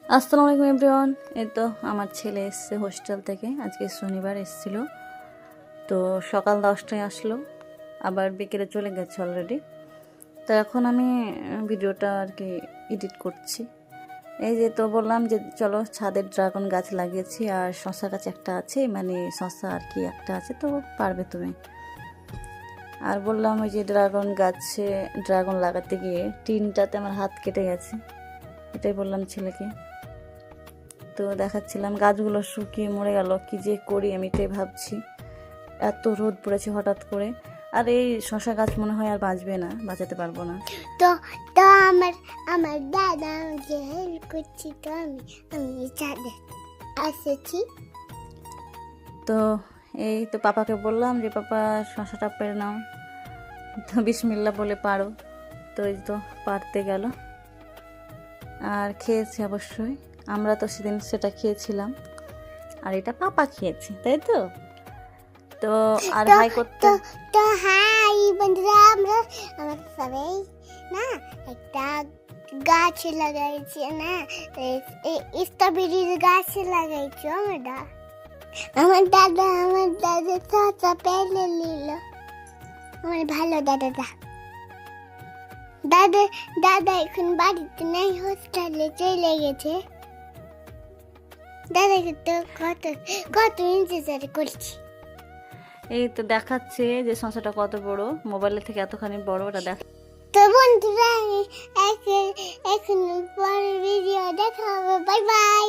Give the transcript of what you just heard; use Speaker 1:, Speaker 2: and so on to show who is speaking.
Speaker 1: আসসালামু আলাইকুম এভরিওয়ান। এই তো আমার ছেলে এসছে হোস্টেল থেকে, আজকে শনিবার এসেছিল। তো সকাল 10টায় আসলো, আবার বিকেলে চলে গেছে অলরেডি। তো এখন আমি ভিডিওটা আর কি এডিট করছি। এই যে তো বললাম যে চলো ছাদের ড্রাগন গাছ লাগিয়েছি, আর শশা গাছ একটা আছে, মানে শশা আর কি একটা আছে, তো পারবে তুমি। আর বললাম ওই যে ড্রাগন গাছে ড্রাগন লাগাতে গিয়ে টিনটাতে আমার হাত কেটে গেছে, এটাই বললাম ছেলেকে। তো দেখাচ্ছিলাম গাছগুলো শুকিয়ে মরে গেল, কি যে করি আমি এটাই ভাবছি। এত রোদ পড়েছে হঠাৎ করে, আর এই শশা গাছ মনে হয় আর বাঁচবে না, বাঁচাতে পারবো না।
Speaker 2: তো তো আমার আমার দাদা আমাকে হেল্প করছি, তো আমি ছাদে এসেছি।
Speaker 1: তো এই তো পাপাকে বললাম যে পাপা শশাটা পেরে নাও, তো বিসমিল্লা বলে পারো। তো এই তো পারতে গেল, আর খেয়েছে অবশ্যই। আমরা তো সেদিন সেটা খেয়েছিলাম, আর এটা পাপা খেয়েছে, তাই তো। তো আর হাই করতে
Speaker 2: তো তো হাই বন্ধুরা, আমরা সবাই না একটা গাছ লাগাইছি না, স্ট্রবেরির গাছ লাগাইছি। আমার দাদা শসা পেলে নিল। আমার ভালো দাদাটা দাদা দাদা এখন বাড়িতে নেই, হোস্টেলে চলে গেছে। দাদাকে তো কত কত ইন্তজার করছি।
Speaker 1: এই তো দেখাচ্ছে যে শশাটা কত বড়, মোবাইলের থেকে এতখানি বড়, ওটা দেখ।
Speaker 2: তো বন্ধুরা, এখন পরে ভিডিও দেখা হবে। Bye bye.